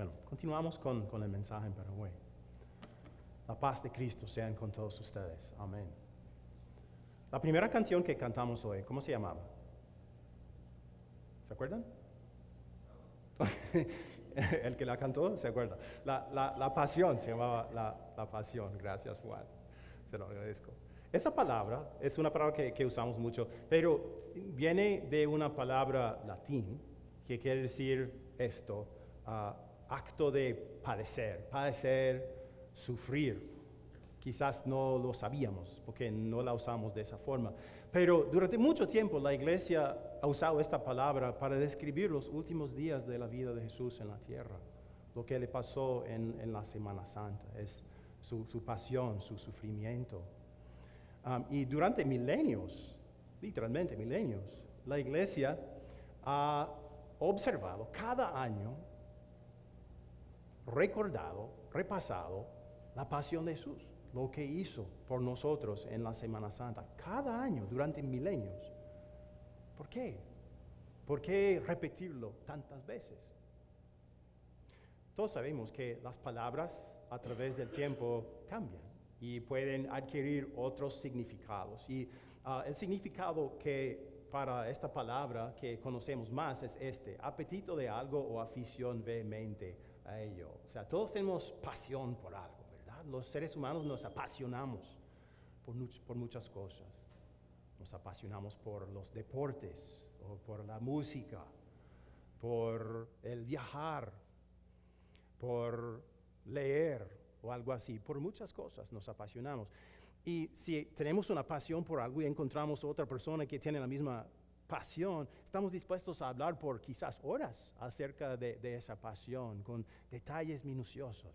Bueno, continuamos con el mensaje para hoy. La paz de Cristo sea con todos ustedes. Amén. La primera canción que cantamos hoy, ¿cómo se llamaba? ¿Se acuerdan? El que la cantó, ¿se acuerda? La pasión, se llamaba la pasión. Gracias, Juan. Se lo agradezco. Esa palabra es una palabra que usamos mucho, pero viene de una palabra latín que quiere decir esto, acto de padecer, sufrir. Quizás no lo sabíamos porque no la usamos de esa forma. Pero durante mucho tiempo la iglesia ha usado esta palabra para describir los últimos días de la vida de Jesús en la tierra. Lo que le pasó en la Semana Santa es su pasión, su sufrimiento. Y durante milenios, literalmente milenios, la iglesia ha observado cada año, recordado, repasado la pasión de Jesús, lo que hizo por nosotros en la Semana Santa, cada año, durante milenios. ¿Por qué? ¿Por qué repetirlo tantas veces? Todos sabemos que las palabras a través del tiempo cambian y pueden adquirir otros significados. Y el significado que para esta palabra que conocemos más es apetito de algo o afición vehemente a ello. O sea, todos tenemos pasión por algo, ¿verdad? Los seres humanos nos apasionamos por muchas cosas. Nos apasionamos por los deportes, o por la música, por el viajar, por leer o algo así. Por muchas cosas nos apasionamos. Y si tenemos una pasión por algo y encontramos otra persona que tiene la misma pasión, estamos dispuestos a hablar por quizás horas acerca de esa pasión, con detalles minuciosos.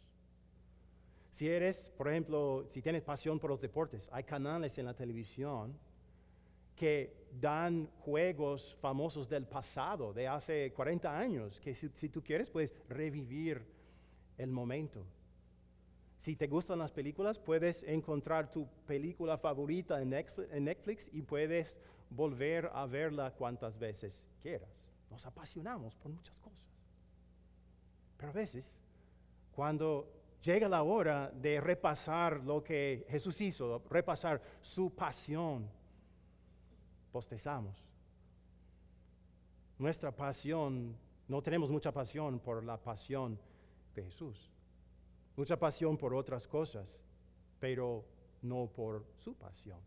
Si eres, por ejemplo, si tienes pasión por los deportes, hay canales en la televisión que dan juegos famosos del pasado, de hace 40 años, que si tú quieres puedes revivir el momento. Si te gustan las películas, puedes encontrar tu película favorita en Netflix y puedes volver a verla cuantas veces quieras. Nos apasionamos por muchas cosas. Pero a veces, cuando llega la hora de repasar lo que Jesús hizo, repasar su pasión, bostezamos. Nuestra pasión, no tenemos mucha pasión por la pasión de Jesús. Mucha pasión por otras cosas, pero no por su pasión.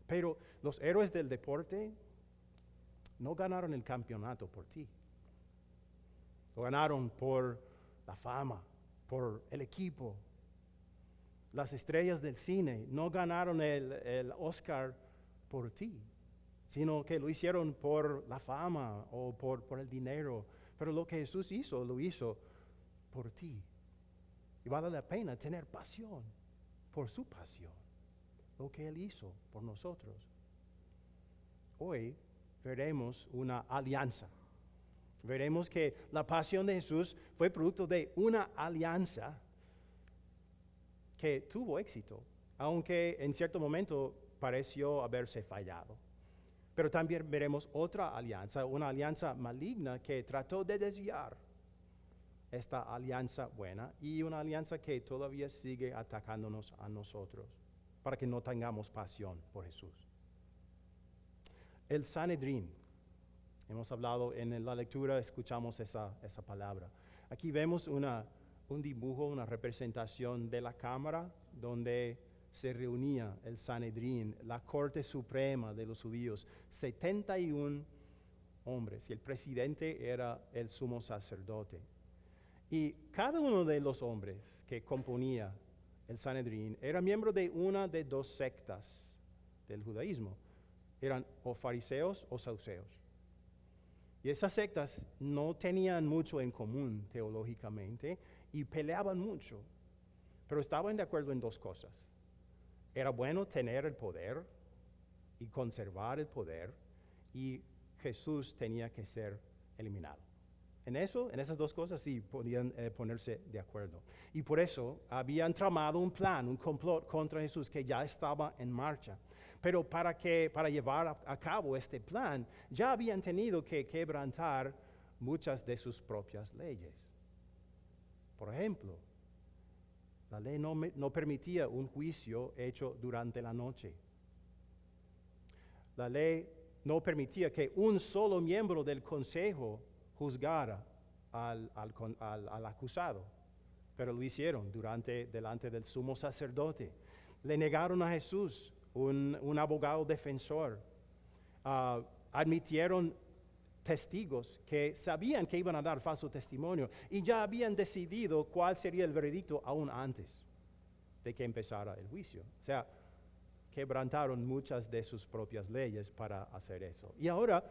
Pero los héroes del deporte no ganaron el campeonato por ti. Lo ganaron por la fama, por el equipo. Las estrellas del cine no ganaron el Oscar por ti, sino que lo hicieron por la fama o por el dinero. Pero lo que Jesús hizo, lo hizo por ti. Y vale la pena tener pasión por su pasión, lo que Él hizo por nosotros. Hoy veremos una alianza. Veremos que la pasión de Jesús fue producto de una alianza que tuvo éxito, aunque en cierto momento pareció haberse fallado. Pero también veremos otra alianza, una alianza maligna que trató de desviar esta alianza buena y una alianza que todavía sigue atacándonos a nosotros para que no tengamos pasión por Jesús. El Sanedrín, hemos hablado en la lectura, escuchamos esa palabra. Aquí vemos un dibujo, una representación de la cámara donde se reunía el Sanedrín, la corte suprema de los judíos, 71 hombres, y el presidente era el sumo sacerdote. Y cada uno de los hombres que componía el Sanedrín era miembro de una de dos sectas del judaísmo. Eran o fariseos o saduceos. Y esas sectas no tenían mucho en común teológicamente y peleaban mucho, pero estaban de acuerdo en dos cosas. Era bueno tener el poder y conservar el poder, y Jesús tenía que ser eliminado. En esas dos cosas sí podían ponerse de acuerdo. Y por eso habían tramado un plan, un complot contra Jesús que ya estaba en marcha. Pero para llevar a cabo este plan, ya habían tenido que quebrantar muchas de sus propias leyes. Por ejemplo, la ley no permitía un juicio hecho durante la noche. La ley no permitía que un solo miembro del consejo juzgara al acusado, pero lo hicieron delante del sumo sacerdote. Le negaron a Jesús un abogado defensor. Admitieron testigos que sabían que iban a dar falso testimonio y ya habían decidido cuál sería el veredicto aún antes de que empezara el juicio. O sea, quebrantaron muchas de sus propias leyes para hacer eso. Y ahora,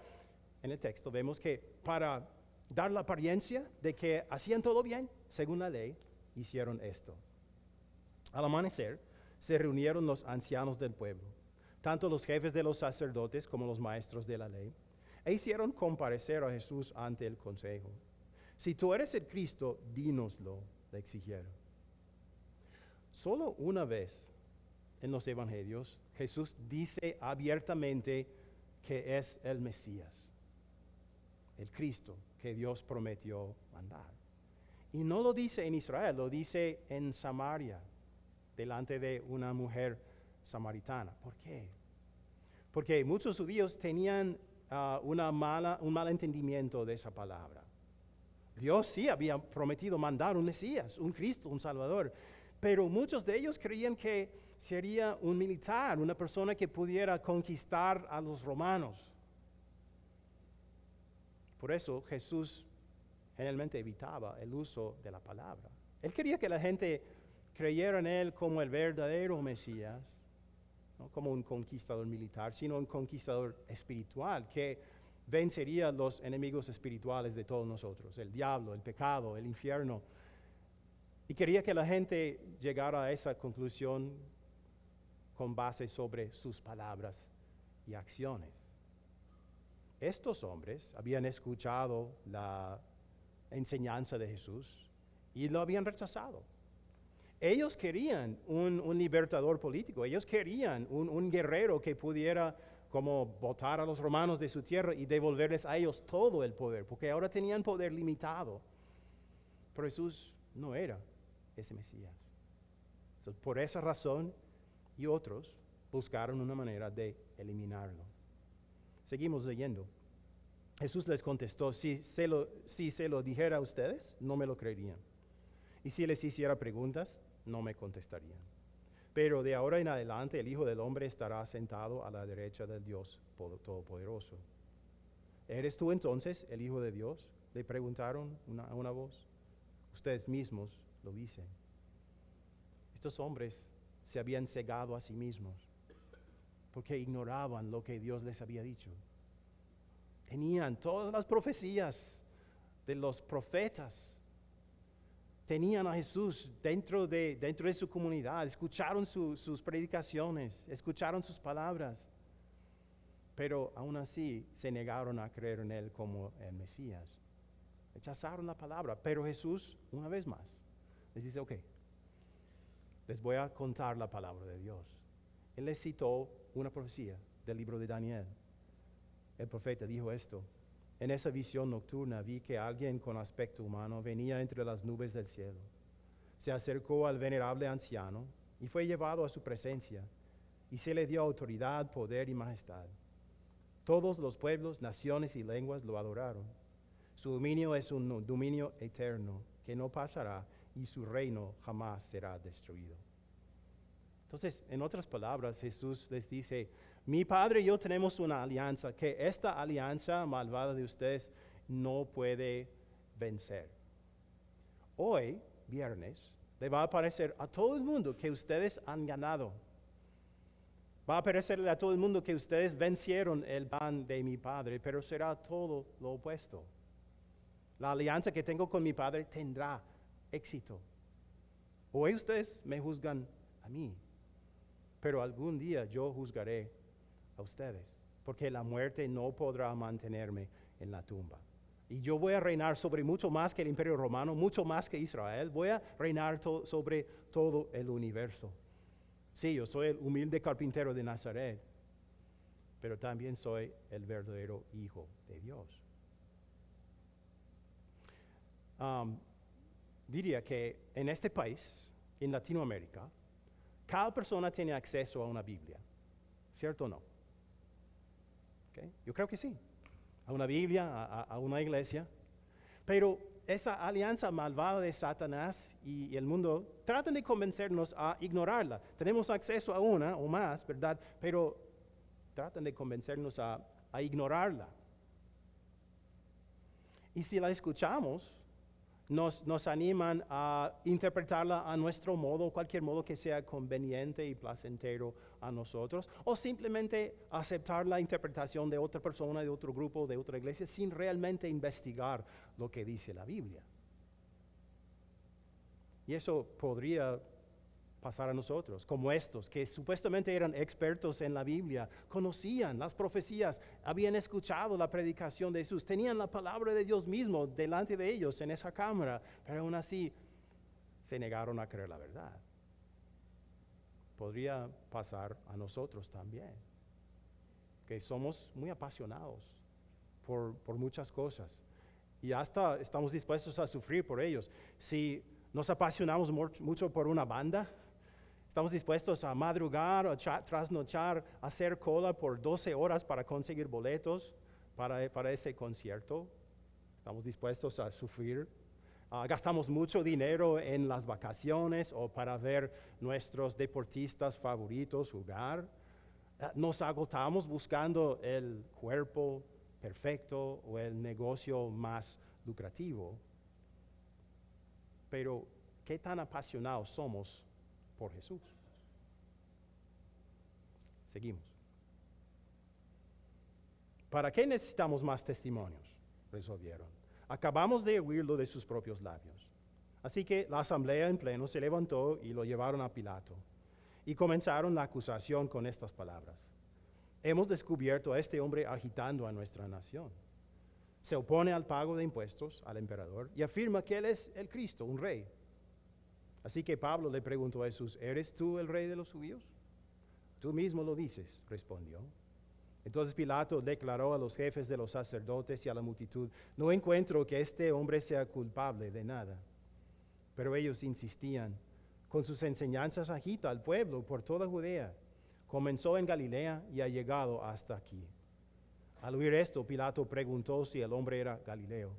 en el texto, vemos que para dar la apariencia de que hacían todo bien, según la ley, hicieron esto. Al amanecer, se reunieron los ancianos del pueblo, tanto los jefes de los sacerdotes como los maestros de la ley, e hicieron comparecer a Jesús ante el consejo. Si tú eres el Cristo, dínoslo, le exigieron. Solo una vez en los evangelios, Jesús dice abiertamente que es el Mesías, el Cristo que Dios prometió mandar. Y no lo dice en Israel, lo dice en Samaria, delante de una mujer samaritana. ¿Por qué? Porque muchos judíos tenían un mal entendimiento de esa palabra. Dios sí había prometido mandar un Mesías, un Cristo, un Salvador, pero muchos de ellos creían que sería un militar, una persona que pudiera conquistar a los romanos. Por eso Jesús generalmente evitaba el uso de la palabra. Él quería que la gente creyera en Él como el verdadero Mesías, no como un conquistador militar, sino un conquistador espiritual que vencería los enemigos espirituales de todos nosotros, el diablo, el pecado, el infierno. Y quería que la gente llegara a esa conclusión con base sobre sus palabras y acciones. Estos hombres habían escuchado la enseñanza de Jesús y lo habían rechazado. Ellos querían un libertador político, ellos querían un guerrero que pudiera como botar a los romanos de su tierra y devolverles a ellos todo el poder, porque ahora tenían poder limitado. Pero Jesús no era ese Mesías. Entonces, por esa razón y otros buscaron una manera de eliminarlo. Seguimos leyendo. Jesús les contestó, si se lo dijera a ustedes, no me lo creerían. Y si les hiciera preguntas, no me contestarían. Pero de ahora en adelante el Hijo del Hombre estará sentado a la derecha del Dios Todopoderoso. ¿Eres tú entonces el Hijo de Dios?, le preguntaron a una voz. Ustedes mismos lo dicen. Estos hombres se habían cegado a sí mismos porque ignoraban lo que Dios les había dicho. Tenían todas las profecías de los profetas. Tenían a Jesús dentro de su comunidad, escucharon sus predicaciones, escucharon sus palabras, pero aún así se negaron a creer en Él como el Mesías. Rechazaron la palabra, pero Jesús, una vez más, les dice, ok, les voy a contar la palabra de Dios. Él les citó una profecía del libro de Daniel. El profeta dijo esto: en esa visión nocturna vi que alguien con aspecto humano venía entre las nubes del cielo. Se acercó al venerable anciano y fue llevado a su presencia, y se le dio autoridad, poder y majestad. Todos los pueblos, naciones y lenguas lo adoraron. Su dominio es un dominio eterno que no pasará, y su reino jamás será destruido. Entonces, en otras palabras, Jesús les dice: mi Padre y yo tenemos una alianza que esta alianza malvada de ustedes no puede vencer. Hoy, viernes, le va a parecer a todo el mundo que ustedes han ganado. Va a parecerle a todo el mundo que ustedes vencieron el plan de mi Padre, pero será todo lo opuesto. La alianza que tengo con mi Padre tendrá éxito. Hoy ustedes me juzgan a mí, pero algún día yo juzgaré a ustedes, porque la muerte no podrá mantenerme en la tumba. Y yo voy a reinar sobre mucho más que el Imperio Romano, mucho más que Israel. Voy a reinar sobre todo el universo. Sí, yo soy el humilde carpintero de Nazaret, pero también soy el verdadero Hijo de Dios. diría que en este país, en Latinoamérica, cada persona tiene acceso a una Biblia, ¿cierto o no? ¿Okay? Yo creo que sí, a una Biblia, a una iglesia, pero esa alianza malvada de Satanás y el mundo tratan de convencernos a ignorarla. Tenemos acceso a una o más, ¿verdad? Pero tratan de convencernos a ignorarla. Y si la escuchamos, nos animan a interpretarla a nuestro modo, cualquier modo que sea conveniente y placentero a nosotros, o simplemente aceptar la interpretación de otra persona, de otro grupo, de otra iglesia, sin realmente investigar lo que dice la Biblia. Y eso podría pasar a nosotros, como estos, que supuestamente eran expertos en la Biblia, conocían las profecías, habían escuchado la predicación de Jesús, tenían la palabra de Dios mismo delante de ellos en esa cámara, pero aún así se negaron a creer la verdad. Podría pasar a nosotros también, que somos muy apasionados por muchas cosas y hasta estamos dispuestos a sufrir por ellos. Si nos apasionamos mucho por una banda, estamos dispuestos a madrugar, a trasnochar, a hacer cola por 12 horas para conseguir boletos para ese concierto. Estamos dispuestos a sufrir. Gastamos mucho dinero en las vacaciones o para ver nuestros deportistas favoritos jugar. Nos agotamos buscando el cuerpo perfecto o el negocio más lucrativo. Pero, ¿qué tan apasionados somos por Jesús? Seguimos. ¿Para qué necesitamos más testimonios? Resolvieron. Acabamos de oírlo de sus propios labios. Así que la asamblea en pleno se levantó y lo llevaron a Pilato. Y comenzaron la acusación con estas palabras. Hemos descubierto a este hombre agitando a nuestra nación. Se opone al pago de impuestos al emperador y afirma que él es el Cristo, un rey. Así que Pablo le preguntó a Jesús, ¿eres tú el rey de los judíos? Tú mismo lo dices, respondió. Entonces Pilato declaró a los jefes de los sacerdotes y a la multitud, no encuentro que este hombre sea culpable de nada. Pero ellos insistían, con sus enseñanzas agita al pueblo por toda Judea. Comenzó en Galilea y ha llegado hasta aquí. Al oír esto, Pilato preguntó si el hombre era Galileo.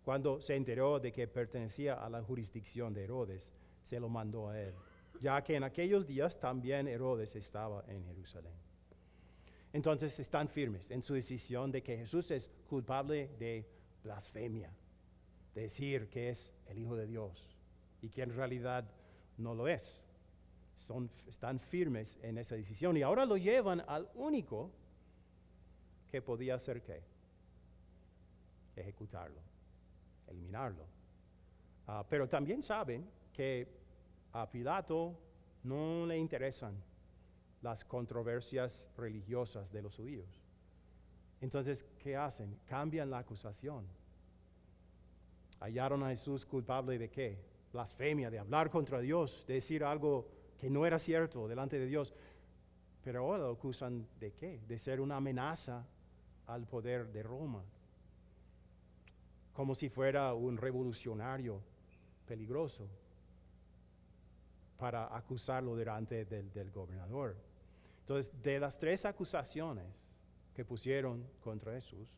Cuando se enteró de que pertenecía a la jurisdicción de Herodes, se lo mandó a él, ya que en aquellos días también Herodes estaba en Jerusalén. Entonces están firmes en su decisión de que Jesús es culpable de blasfemia, de decir que es el Hijo de Dios y que en realidad no lo es. Están firmes en esa decisión y ahora lo llevan al único que podía hacer ¿qué? Ejecutarlo, eliminarlo. Pero también saben que a Pilato no le interesan las controversias religiosas de los judíos. Entonces, ¿qué hacen? Cambian la acusación. Hallaron a Jesús culpable de ¿qué? Blasfemia, de hablar contra Dios, de decir algo que no era cierto delante de Dios. Pero ahora lo acusan de ¿qué? De ser una amenaza al poder de Roma. Como si fuera un revolucionario peligroso para acusarlo delante del gobernador. Entonces, de las 3 acusaciones que pusieron contra Jesús,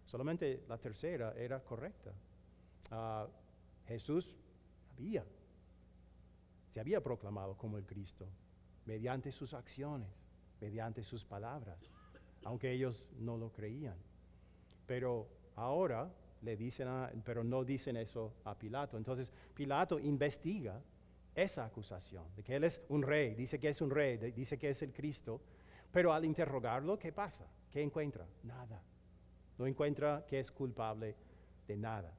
solamente la tercera era correcta. Jesús se había proclamado como el Cristo mediante sus acciones, mediante sus palabras, aunque ellos no lo creían. Pero ahora le dicen, pero no dicen eso a Pilato. Entonces Pilato investiga esa acusación de que él es un rey, dice que es un rey, dice que es el Cristo, pero al interrogarlo, ¿qué pasa? ¿Qué encuentra? Nada. No encuentra que es culpable de nada.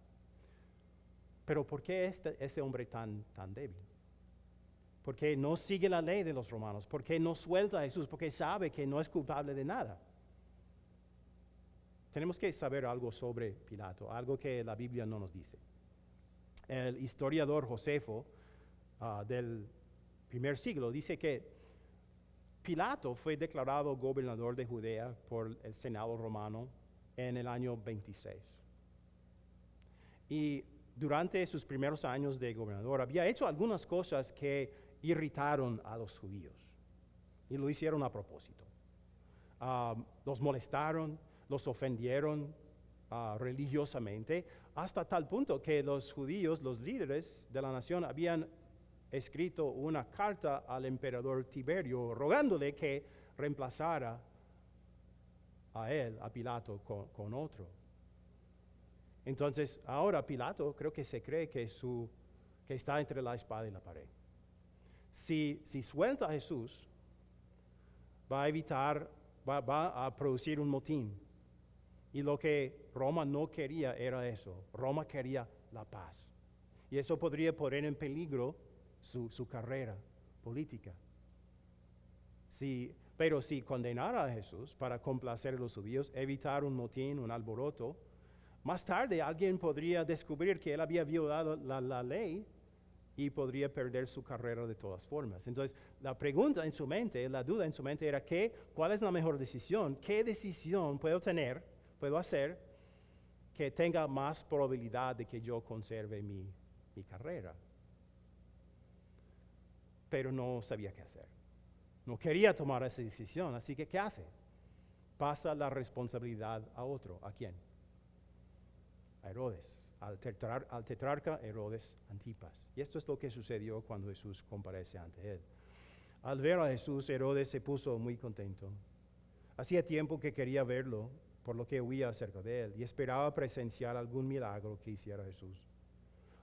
Pero ¿por qué este hombre tan débil? ¿Por qué no sigue la ley de los romanos? ¿Por qué no suelta a Jesús? Porque sabe que no es culpable de nada. Tenemos que saber algo sobre Pilato, algo que la Biblia no nos dice. El historiador Josefo del primer siglo dice que Pilato fue declarado gobernador de Judea por el Senado romano en el año 26. Y durante sus primeros años de gobernador, había hecho algunas cosas que irritaron a los judíos. Y lo hicieron a propósito. Los molestaron, los ofendieron religiosamente, hasta tal punto que los judíos, los líderes de la nación, habían escrito una carta al emperador Tiberio rogándole que reemplazara a él, a Pilato, con otro. Entonces, ahora Pilato creo que se cree que está entre la espada y la pared. Si suelta a Jesús, va a producir un motín. Y lo que Roma no quería era eso. Roma quería la paz. Y eso podría poner en peligro su carrera política. Pero si condenara a Jesús para complacer a los judíos, evitar un motín, un alboroto, más tarde alguien podría descubrir que él había violado la ley y podría perder su carrera de todas formas. Entonces, la pregunta en su mente, la duda en su mente era ¿cuál es la mejor decisión? ¿Qué decisión puedo hacer que tenga más probabilidad de que yo conserve mi carrera? Pero no sabía qué hacer. No quería tomar esa decisión, así que ¿qué hace? Pasa la responsabilidad a otro. ¿A quién? A Herodes, al tetrarca Herodes Antipas. Y esto es lo que sucedió cuando Jesús comparece ante él. Al ver a Jesús, Herodes se puso muy contento. Hacía tiempo que quería verlo, por lo que huía acerca de él, y esperaba presenciar algún milagro que hiciera Jesús.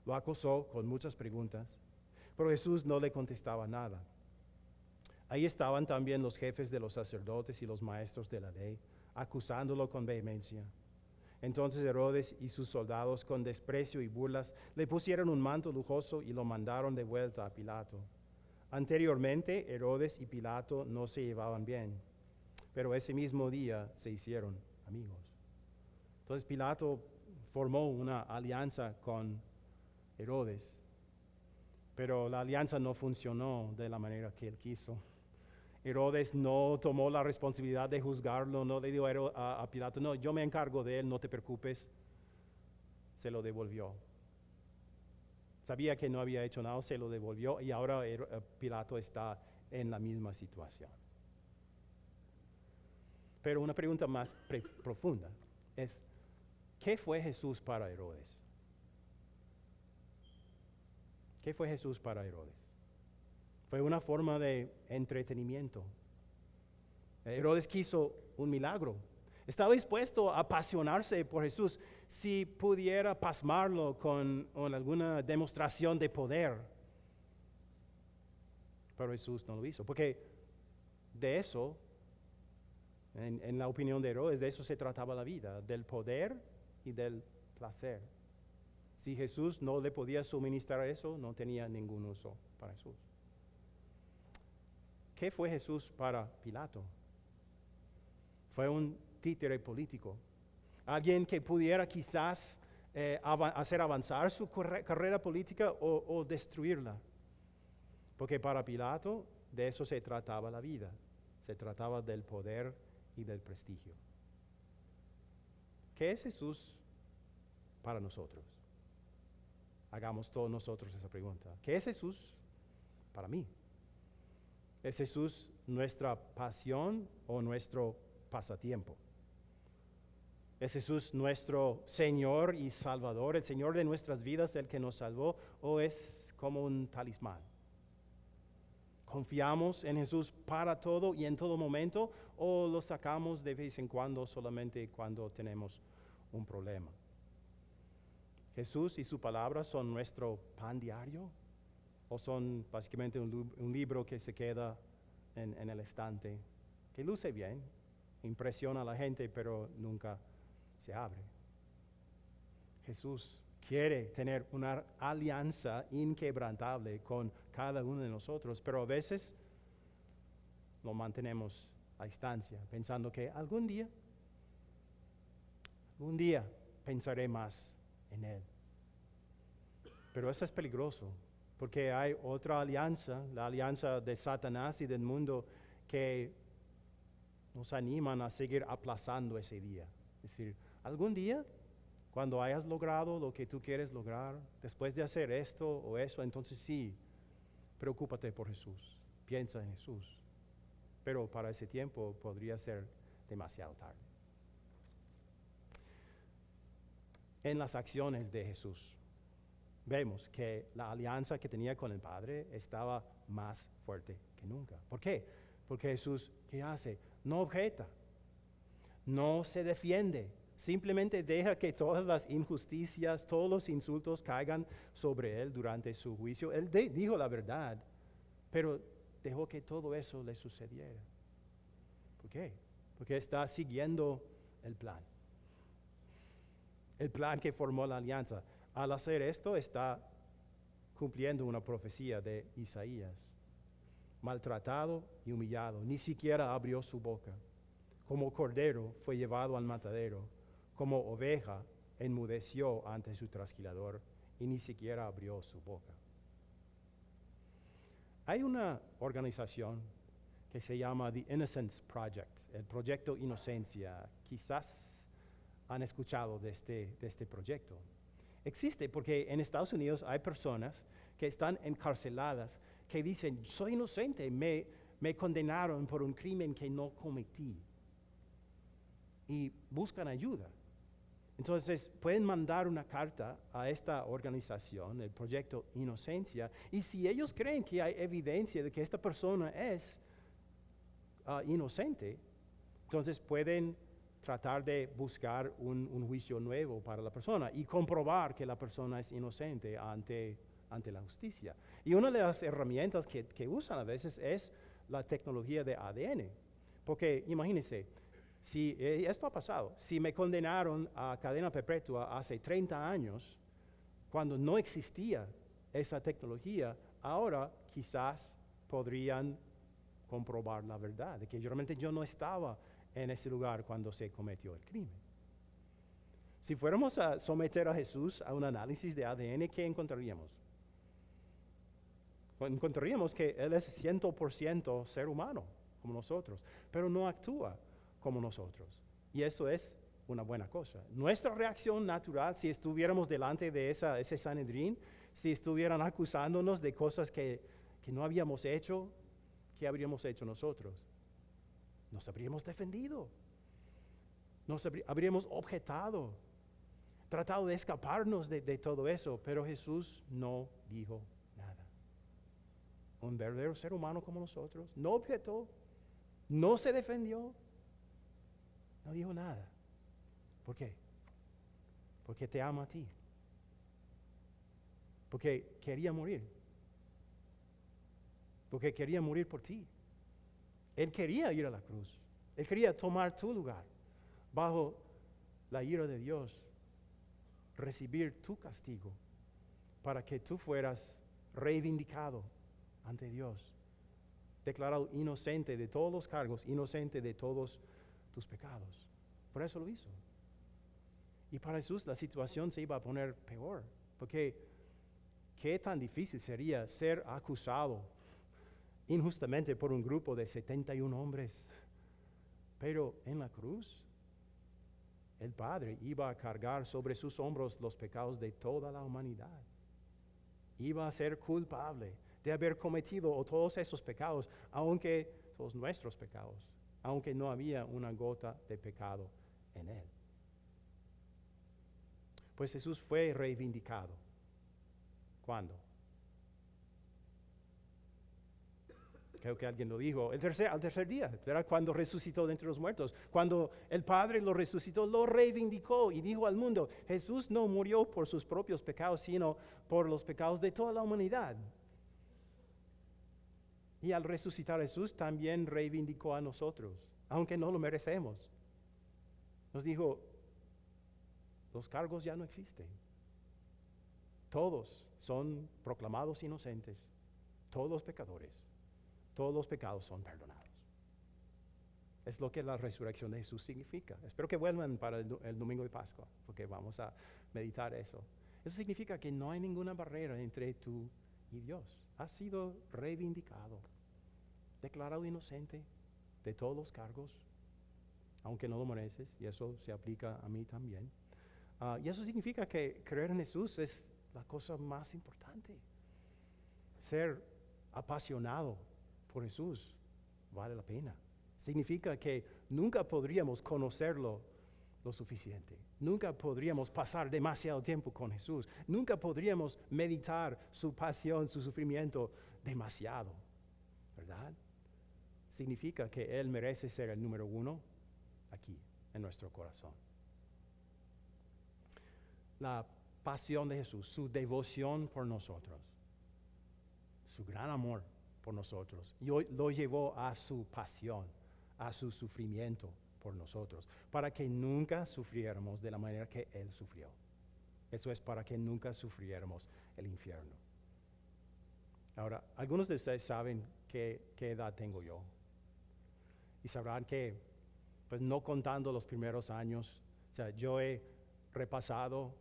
Lo acosó con muchas preguntas, pero Jesús no le contestaba nada. Ahí estaban también los jefes de los sacerdotes y los maestros de la ley, acusándolo con vehemencia. Entonces Herodes y sus soldados, con desprecio y burlas, le pusieron un manto lujoso y lo mandaron de vuelta a Pilato. Anteriormente, Herodes y Pilato no se llevaban bien, pero ese mismo día se hicieron amigos. Entonces Pilato formó una alianza con Herodes, pero la alianza no funcionó de la manera que él quiso. Herodes no tomó la responsabilidad de juzgarlo, no le dijo a Pilato, no, yo me encargo de él, no te preocupes. Se lo devolvió. Sabía que no había hecho nada, se lo devolvió y ahora Pilato está en la misma situación. Pero una pregunta más profunda es, ¿qué fue Jesús para Herodes? ¿Qué fue Jesús para Herodes? Fue una forma de entretenimiento. Herodes quiso un milagro. Estaba dispuesto a apasionarse por Jesús si pudiera pasmarlo con alguna demostración de poder. Pero Jesús no lo hizo, porque de eso, en la opinión de Herodes, de eso se trataba la vida, del poder y del placer. Si Jesús no le podía suministrar eso, no tenía ningún uso para Jesús. ¿Qué fue Jesús para Pilato? Fue un títere político, alguien que pudiera quizás hacer avanzar su carrera política o destruirla. Porque para Pilato de eso se trataba la vida, se trataba del poder y del prestigio. ¿Qué es Jesús para nosotros? Hagamos todos nosotros esa pregunta. ¿Qué es Jesús para mí? ¿Es Jesús nuestra pasión o nuestro pasatiempo? ¿Es Jesús nuestro Señor y Salvador, el Señor de nuestras vidas, el que nos salvó, o es como un talismán? ¿Confiamos en Jesús para todo y en todo momento, o lo sacamos de vez en cuando, solamente cuando tenemos un problema? ¿Jesús y su palabra son nuestro pan diario? ¿O son básicamente un libro que se queda en el estante, que luce bien, impresiona a la gente, pero nunca se abre? Jesús quiere tener una alianza inquebrantable con cada uno de nosotros, pero a veces lo mantenemos a distancia, pensando que algún día pensaré más en Él. Pero eso es peligroso, porque hay otra alianza, la alianza de Satanás y del mundo, que nos animan a seguir aplazando ese día. Es decir, algún día, Cuando hayas logrado lo que tú quieres lograr, después de hacer esto o eso, entonces sí, preocúpate por Jesús, piensa en Jesús. Pero para ese tiempo podría ser demasiado tarde. En las acciones de Jesús, vemos que la alianza que tenía con el Padre estaba más fuerte que nunca. ¿Por qué? Porque Jesús, ¿qué hace? No objeta, no se defiende, simplemente deja que todas las injusticias, todos los insultos caigan sobre él durante su juicio. Él dijo la verdad, pero dejó que todo eso le sucediera. ¿Por qué? Porque está siguiendo el plan. El plan que formó la alianza. Al hacer esto está cumpliendo una profecía de Isaías. Maltratado y humillado, ni siquiera abrió su boca. Como cordero fue llevado al matadero, como oveja enmudeció ante su trasquilador y ni siquiera abrió su boca. Hay una organización que se llama The Innocence Project, el Proyecto Inocencia. Quizás han escuchado de este proyecto. Existe porque en Estados Unidos hay personas que están encarceladas que dicen, soy inocente, me condenaron por un crimen que no cometí. Y buscan ayuda. Entonces pueden mandar una carta a esta organización, el Proyecto Inocencia, y si ellos creen que hay evidencia de que esta persona es inocente, entonces pueden tratar de buscar un juicio nuevo para la persona y comprobar que la persona es inocente ante la justicia. Y una de las herramientas que usan a veces es la tecnología de ADN. Porque imagínense, si esto ha pasado, si me condenaron a cadena perpetua hace 30 años, cuando no existía esa tecnología, ahora quizás podrían comprobar la verdad, de que realmente yo no estaba en ese lugar cuando se cometió el crimen. Si fuéramos a someter a Jesús a un análisis de ADN, ¿qué encontraríamos? Encontraríamos que Él es 100% ser humano, como nosotros, pero no actúa como nosotros. Y eso es una buena cosa. Nuestra reacción natural, si estuviéramos delante de ese Sanedrín, si estuvieran acusándonos de cosas que no habíamos hecho, ¿qué habríamos hecho nosotros? Nos habríamos defendido, nos habríamos objetado, tratado de escaparnos de todo eso, pero Jesús no dijo nada. Un verdadero ser humano como nosotros, no objetó, no se defendió, no dijo nada. ¿Por qué? Porque te ama a ti. Porque quería morir. Porque quería morir por ti. Él quería ir a la cruz. Él quería tomar tu lugar bajo la ira de Dios, recibir tu castigo para que tú fueras reivindicado ante Dios, declarado inocente de todos los cargos, inocente de todos tus pecados. Por eso lo hizo. Y para Jesús la situación se iba a poner peor, porque qué tan difícil sería ser acusado injustamente por un grupo de 71 hombres. Pero en la cruz, el Padre iba a cargar sobre sus hombros los pecados de toda la humanidad. Iba a ser culpable de haber cometido todos esos pecados, aunque todos nuestros pecados, aunque no había una gota de pecado en él. Pues Jesús fue reivindicado. ¿Cuándo? Creo que alguien lo dijo, al tercer día, era cuando resucitó de entre los muertos. Cuando el Padre lo resucitó, lo reivindicó y dijo al mundo, Jesús no murió por sus propios pecados, sino por los pecados de toda la humanidad. Y al resucitar Jesús también reivindicó a nosotros, aunque no lo merecemos. Nos dijo, los cargos ya no existen. Todos son proclamados inocentes, todos pecadores. Todos los pecados son perdonados. Es lo que la resurrección de Jesús significa. Espero que vuelvan para el domingo de Pascua, porque vamos a meditar eso. Eso significa que no hay ninguna barrera entre tú y Dios. Has sido reivindicado, declarado inocente de todos los cargos, aunque no lo mereces, y eso se aplica a mí también. Y eso significa que creer en Jesús es la cosa más importante. Ser apasionado por Jesús vale la pena. Significa que nunca podríamos conocerlo lo suficiente. Nunca podríamos pasar demasiado tiempo con Jesús. Nunca podríamos meditar su pasión, su sufrimiento demasiado, ¿verdad? Significa que Él merece ser el número uno aquí, en nuestro corazón. La pasión de Jesús, su devoción por nosotros, su gran amor por nosotros, lo llevó a su pasión, a su sufrimiento por nosotros, para que nunca sufriéramos de la manera que Él sufrió. Eso es para que nunca sufriéramos el infierno. Ahora, algunos de ustedes saben qué edad tengo yo. Y sabrán que, pues no contando los primeros años, o sea, yo he repasado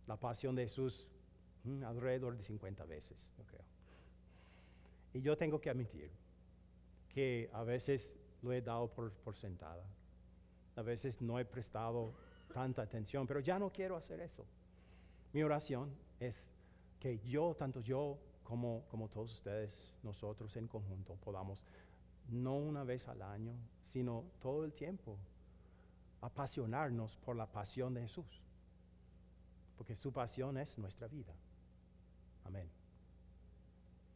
la pasión de Jesús alrededor de 50 veces, yo creo. Y yo tengo que admitir que a veces lo he dado por sentada. A veces no he prestado tanta atención, pero ya no quiero hacer eso. Mi oración es que tanto yo como todos ustedes, nosotros en conjunto, podamos, no una vez al año, sino todo el tiempo, apasionarnos por la pasión de Jesús. Porque su pasión es nuestra vida. Amén.